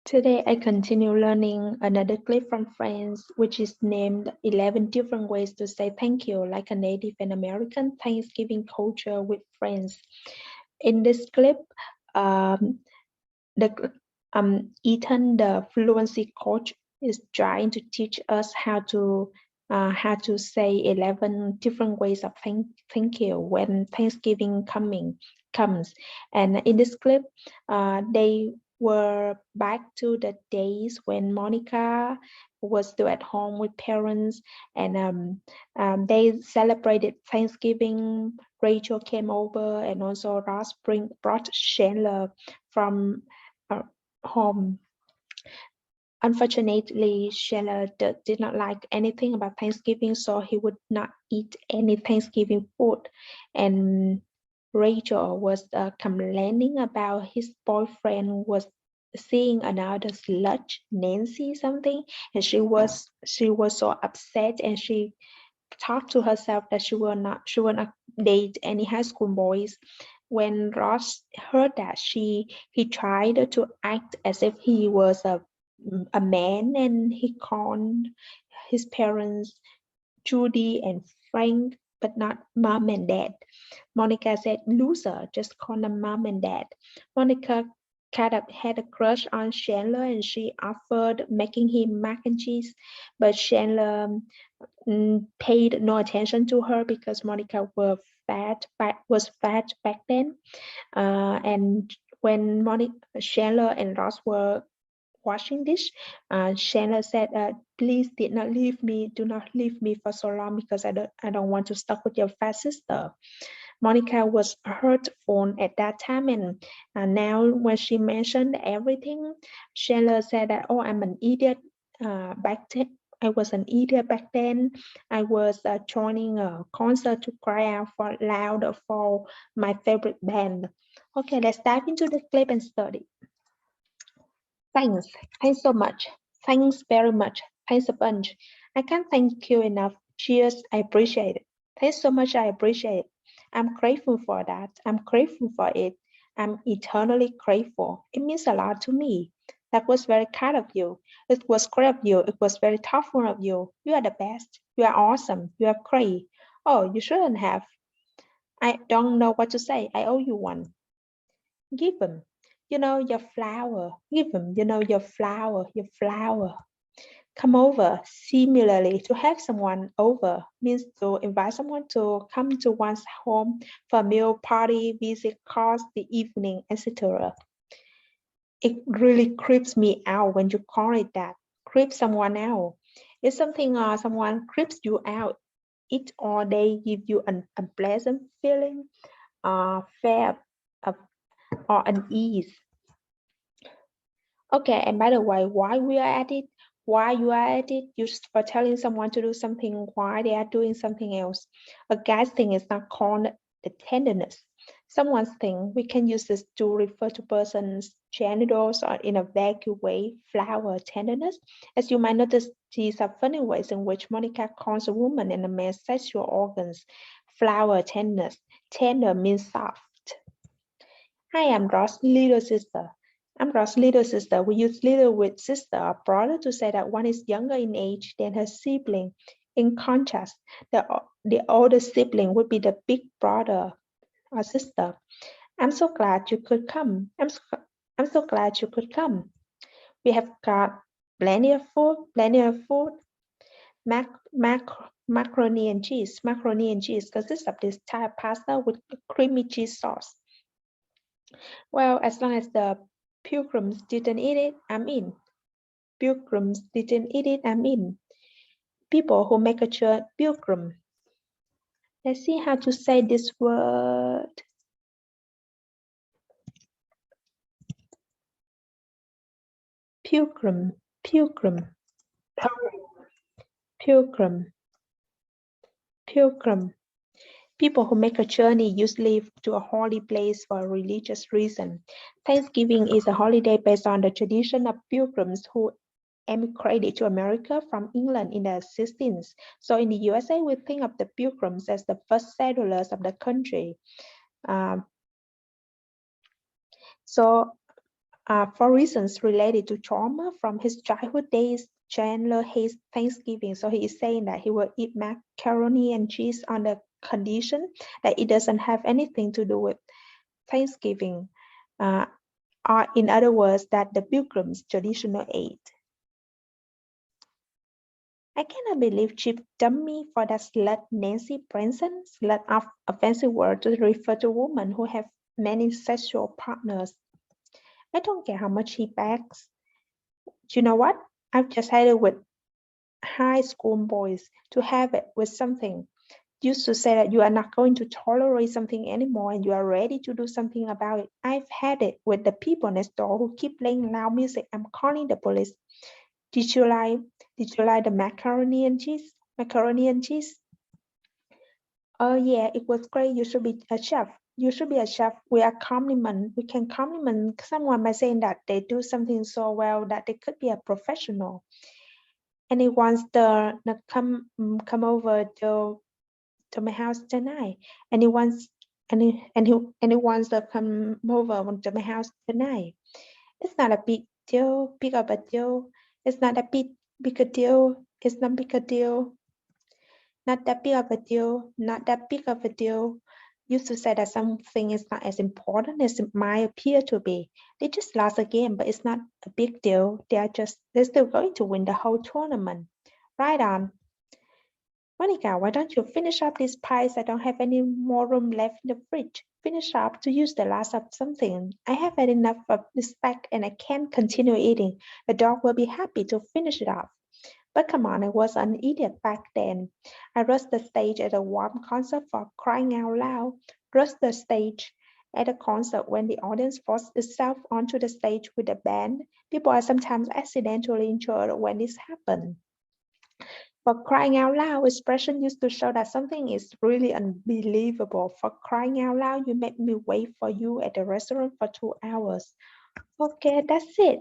Today, I continue learning another clip from Friends, which is named 11 Different Ways to Say Thank You, like a Native and American Thanksgiving culture with friends. In this clip, um, the Ethan, the fluency coach, is trying to teach us how to say 11 different ways of thank you when Thanksgiving comes. And in this clip, they were back to the days when Monica was still at home with parents, and they celebrated Thanksgiving. Rachel came over, and also Ross brought Chandler from home. Unfortunately, Chandler did not like anything about Thanksgiving, so he would not eat any Thanksgiving food. And Rachel was complaining about his boyfriend was seeing another slut, Nancy something, and she was so upset, and she talked to herself that she will not date any high school boys. When Ross heard that, he tried to act as if he was a man, and he called his parents Judy and Frank, but not mom and dad. Monica said, "Loser, just call them mom and dad." Monica kind of had a crush on Chandler, and she offered making him mac and cheese, but Chandler paid no attention to her because Monica was fat back then. And when Chandler and Ross were washing dish, Chandler said, "Please did not leave me. Do not leave me for so long because I don't want to stuck with your fat sister." Monica was hurtful at that time, and now when she mentioned everything, Chandler said that, "Oh, I'm an idiot. Back then, I was an idiot back then. I was joining a concert to cry out for loud for my favorite band." Okay, let's dive into the clip and study. Thanks. Thanks so much. Thanks very much. Thanks a bunch. I can't thank you enough. Cheers. I appreciate it. Thanks so much. I appreciate it. I'm grateful for that. I'm grateful for it. I'm eternally grateful. It means a lot to me. That was very kind of you. It was great of you. It was very thoughtful of you. You are the best. You are awesome. You are great. Oh, you shouldn't have. I don't know what to say. I owe you one. Give them, your flower. Give them, your flower, your flower. Come over. Similarly, to have someone over means to invite someone to come to one's home for a meal, party, visit, course, the evening, etc. It really creeps me out when you call it that. Creep someone out. If something or someone creeps you out, it or they give you an unpleasant feeling, fear of or unease. Okay, and by the way, why we are at it, why you are at it, just for telling someone to do something while they are doing something else. A guy's thing is not called the tenderness. Someone's thing, we can use this to refer to person's genitals or in a vague way, flower tenderness. As you might notice, these are funny ways in which Monica calls a woman and a man's sexual organs flower tenderness. Tender means soft. Hi, I'm Ross' little sister. I'm Ross' little sister. We use little with sister or brother to say that one is younger in age than her sibling. In contrast, the older sibling would be the big brother or sister. I'm so glad you could come. I'm so glad you could come. We have got plenty of food, plenty of food. Macaroni and cheese consists of this type pasta with creamy cheese sauce. Well, as long as the pilgrims didn't eat it, I'm in. Pilgrims didn't eat it, I'm in. People who make a church pilgrim. Let's see how to say this word. Pilgrim, pilgrim, pilgrim, pilgrim. People who make a journey usually to a holy place for a religious reason. Thanksgiving is a holiday based on the tradition of pilgrims who emigrated to America from England in the 16th. So in the USA, we think of the pilgrims as the first settlers of the country. So for reasons related to trauma from his childhood days, Chandler hates Thanksgiving. So he is saying that he will eat macaroni and cheese on the condition that it doesn't have anything to do with Thanksgiving. Or in other words, that the Pilgrims traditional ate. I cannot believe Chip dumped me for that slut Nancy Branson. Slut of a fancy word to refer to women who have many sexual partners. I don't care how much he begs. You know what? I've just had it with high school boys to have it with something. Used to say that you are not going to tolerate something anymore and you are ready to do something about it. I've had it with the people next door who keep playing loud music. I'm calling the police. Did you like the macaroni and cheese? Macaroni and cheese? Oh yeah, it was great. You should be a chef. You should be a chef. We can compliment someone by saying that they do something so well that they could be a professional. And he wants to come over to my house tonight. And he wants and he wants to come over to my house tonight. It's not a big of a deal. It's not a big a deal. It's not big a deal. Not that big of a deal. Not that big of a deal. Used to say that something is not as important as it might appear to be. They just lost a game, but it's not a big deal. They're still going to win the whole tournament. Right on. Monica, why don't you finish up these pies? I don't have any more room left in the fridge. Finish up to use the last of something. I have had enough of this pack and I can't continue eating. The dog will be happy to finish it off. But come on, I was an idiot back then. I rushed the stage at a warm concert for crying out loud. Rushed the stage at a concert when the audience forced itself onto the stage with a band. People are sometimes accidentally injured when this happens. For crying out loud, expression used to show that something is really unbelievable. For crying out loud, you made me wait for you at the restaurant for 2 hours. Okay, that's it.